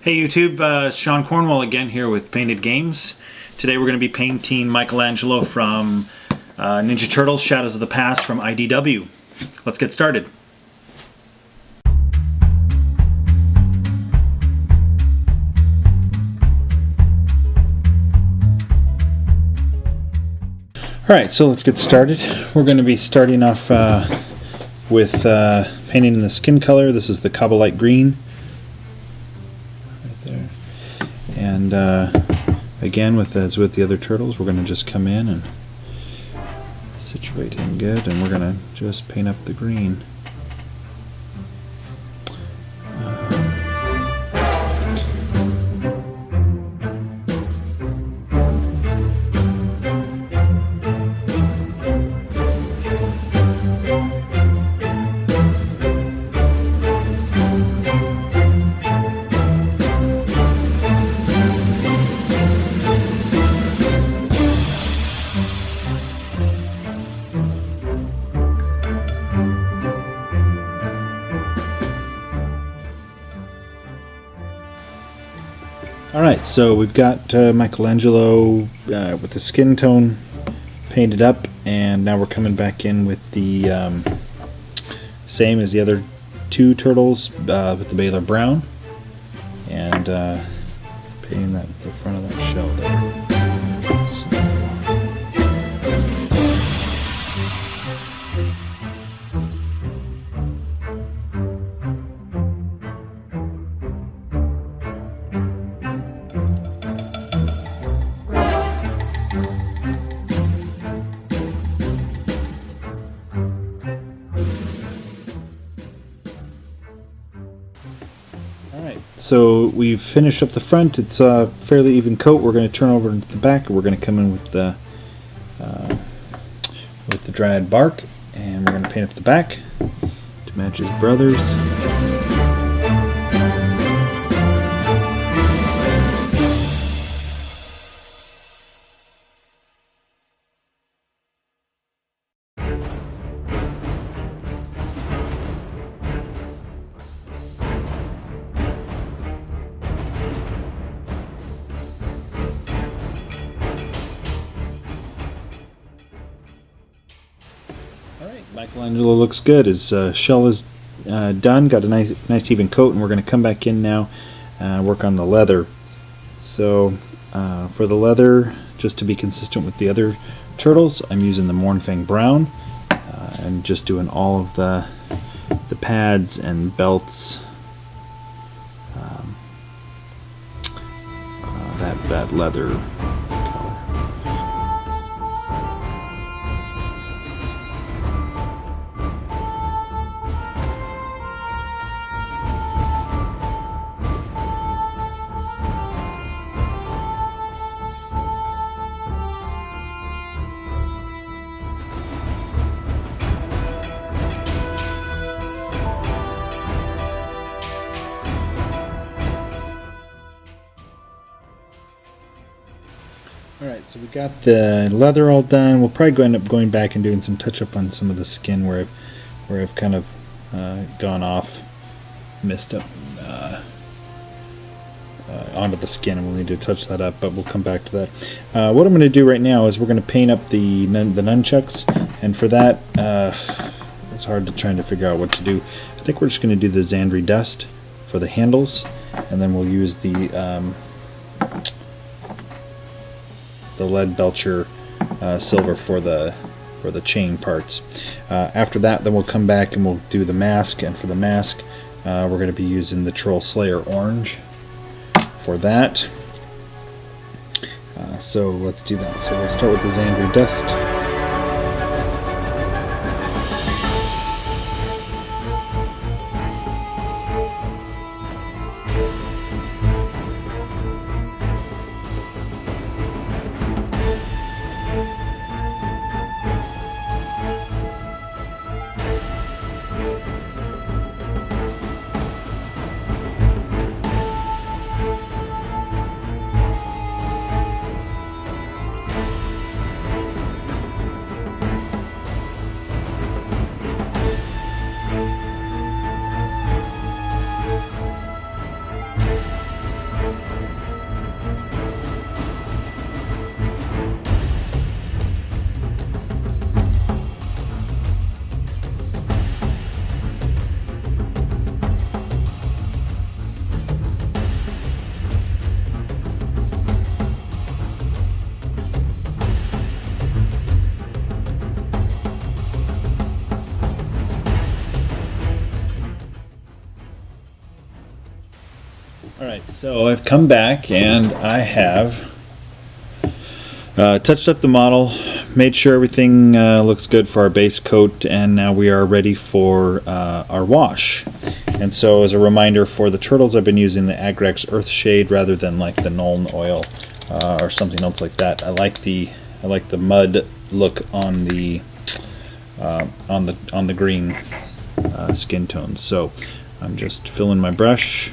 Hey YouTube, Sean Cornwall again here with Painted Games. Today we're going to be painting Michelangelo from Ninja Turtles Shadows of the Past from IDW. Let's get started. Alright, so let's get started. We're going to be starting off with painting in the skin color. This is the Cobalt Green. And again, as with the other turtles, we're going to just come in and situate him good, and we're going to just paint up the green. Alright, so we've got Michelangelo with the skin tone painted up, and now we're coming back in with the same as the other two turtles with the Baylor Brown, and painting the front of that shell there. So we've finished up the front. It's a fairly even coat. We're going to turn over into the back. We're going to come in with the dried bark, and we're going to paint up the back to match his brothers. Michelangelo looks good. His shell is done, got a nice even coat, and we're going to come back in now and work on the leather. So for the leather, just to be consistent with the other turtles, I'm using the Mournfang Brown and just doing all of the pads and belts, that leather color. Alright, so we got the leather all done. We'll probably end up going back and doing some touch-up on some of the skin where I've kind of gone off, messed up onto the skin, and we'll need to touch that up, but we'll come back to that. What I'm going to do right now is we're going to paint up the nunchucks, and for that, it's hard to try to figure out what to do. I think we're just going to do the Xandri dust for the handles, and then we'll use the lead belcher silver for the chain parts. After that, then we'll come back and we'll do the mask, and for the mask we're going to be using the Troll Slayer orange for that. So let's do that. So we'll start with the Xandri dust. Alright, so I've come back and I have touched up the model, made sure everything looks good for our base coat, and now we are ready for our wash. And so as a reminder for the turtles, I've been using the Agrax Earthshade rather than like the Nuln Oil or something else like that. I like the mud look on the green skin tones. So I'm just filling my brush.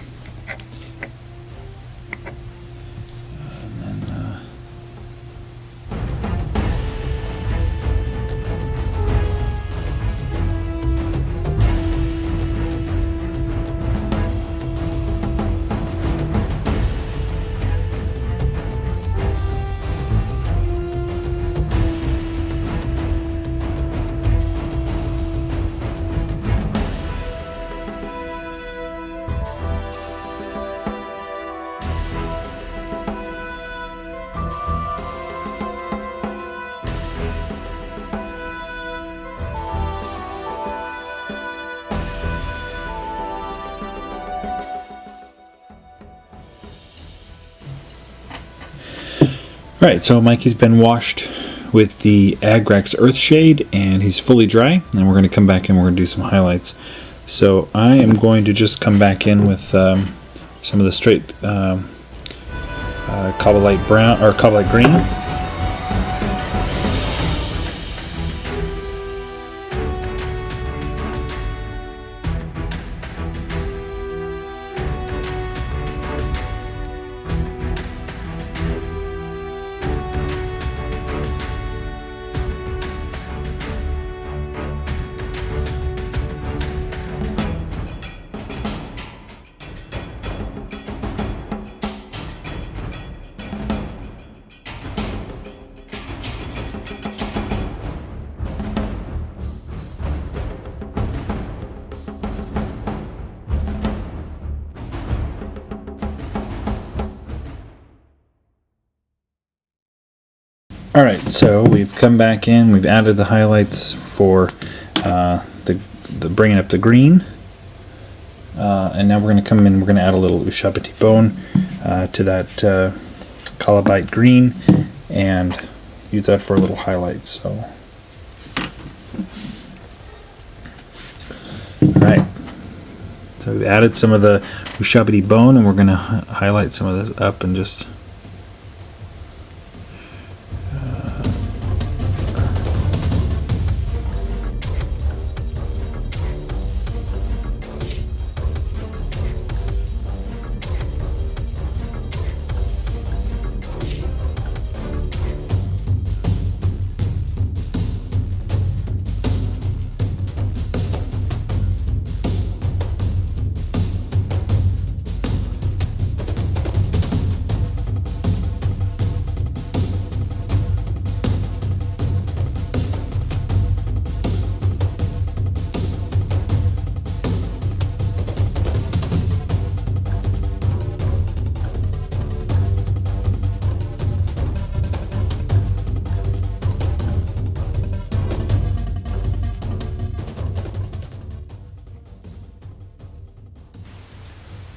Alright, so Mikey's been washed with the Agrax Earthshade and he's fully dry, and we're going to come back and we're going to do some highlights. So I am going to just come back in with some of the straight Cobalt brown or Cobalt green. Alright, so we've come back in, we've added the highlights for the bringing up the green, and now we're going to come in, we're going to add a little Ushabti bone to that Cobalt green and use that for a little highlight. So, alright, so we've added some of the Ushabti bone and we're going to highlight some of this up and just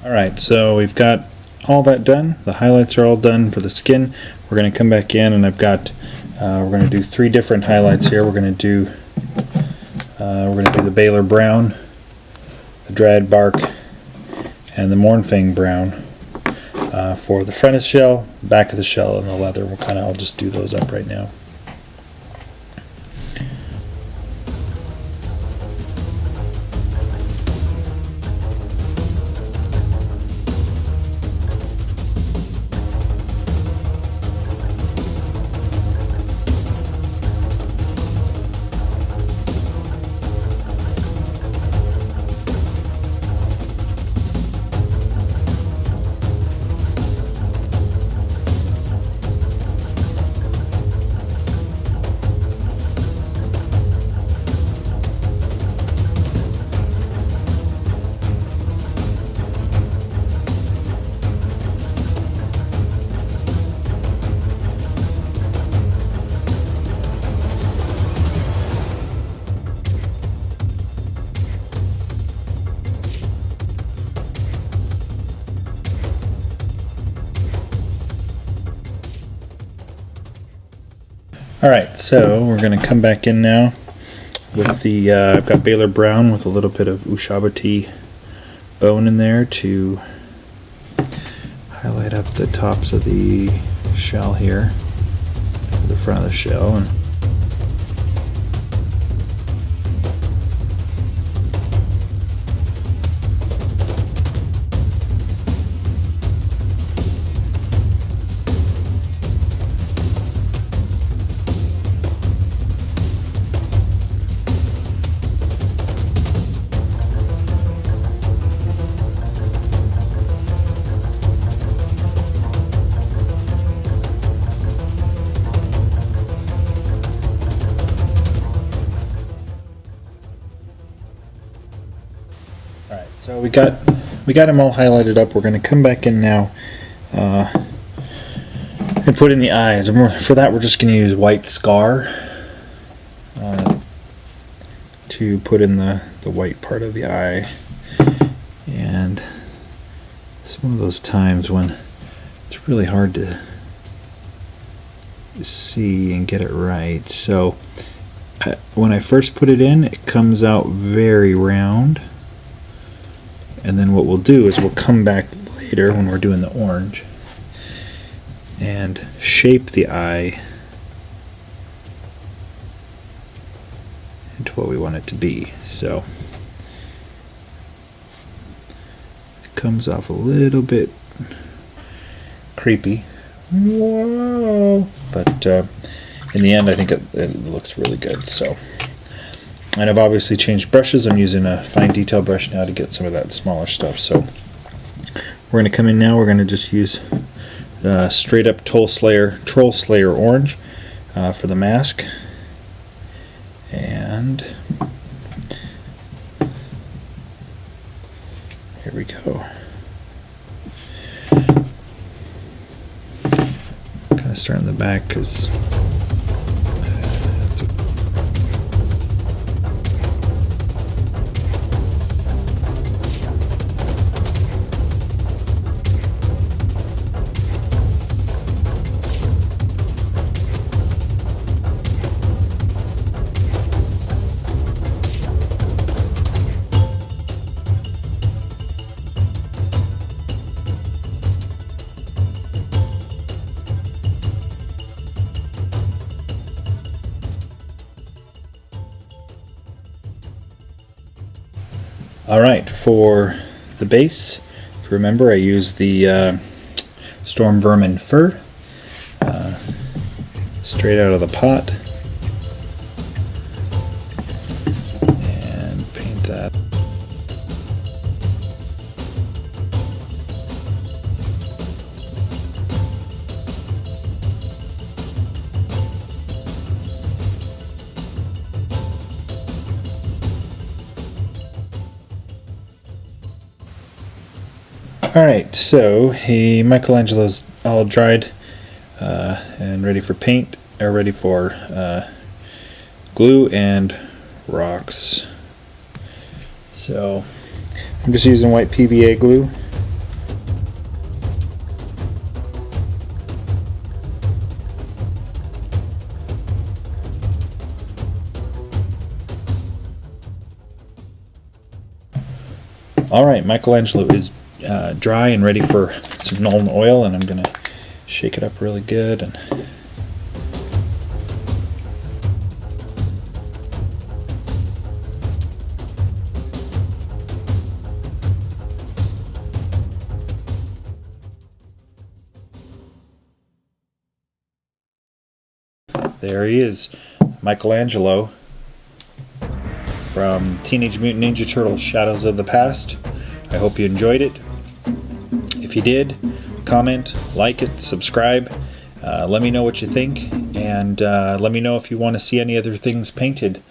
Alright, so we've got all that done. The highlights are all done for the skin. We're going to come back in and I've got, we're going to do 3 different highlights here. We're going to do the Baylor Brown, the Dread Bark, and the Mournfang Brown for the front of the shell, back of the shell, and the leather. I'll just do those up right now. Alright, so we're going to come back in now with the, I've got Baylor Brown with a little bit of Ushabti bone in there to highlight up the tops of the shell here, the front of the shell. And alright, so we got them all highlighted up. We're going to come back in now and put in the eyes. And for that, we're just going to use white Scar to put in the white part of the eye. And it's one of those times when it's really hard to see and get it right. So when I first put it in, it comes out very round. And then what we'll do is we'll come back later when we're doing the orange and shape the eye into what we want it to be. So it comes off a little bit creepy. Whoa. But in the end, I think it looks really good. So. And I've obviously changed brushes. I'm using a fine detail brush now to get some of that smaller stuff. So we're going to come in now. We're going to just use straight up Troll Slayer orange for the mask. And here we go. Kind of start in the back because alright, for the base, if you remember, I used the Storm Vermin fur straight out of the pot and paint that. Alright, so Michelangelo's all dried and ready for paint, or ready for glue and rocks. So I'm just using white PVA glue. Alright, Michelangelo is dry and ready for some Nuln oil, and I'm going to shake it up really good. And there he is, Michelangelo from Teenage Mutant Ninja Turtles Shadows of the Past. I hope you enjoyed it. If you did, comment, like it, subscribe. Let me know what you think, and let me know if you want to see any other things painted.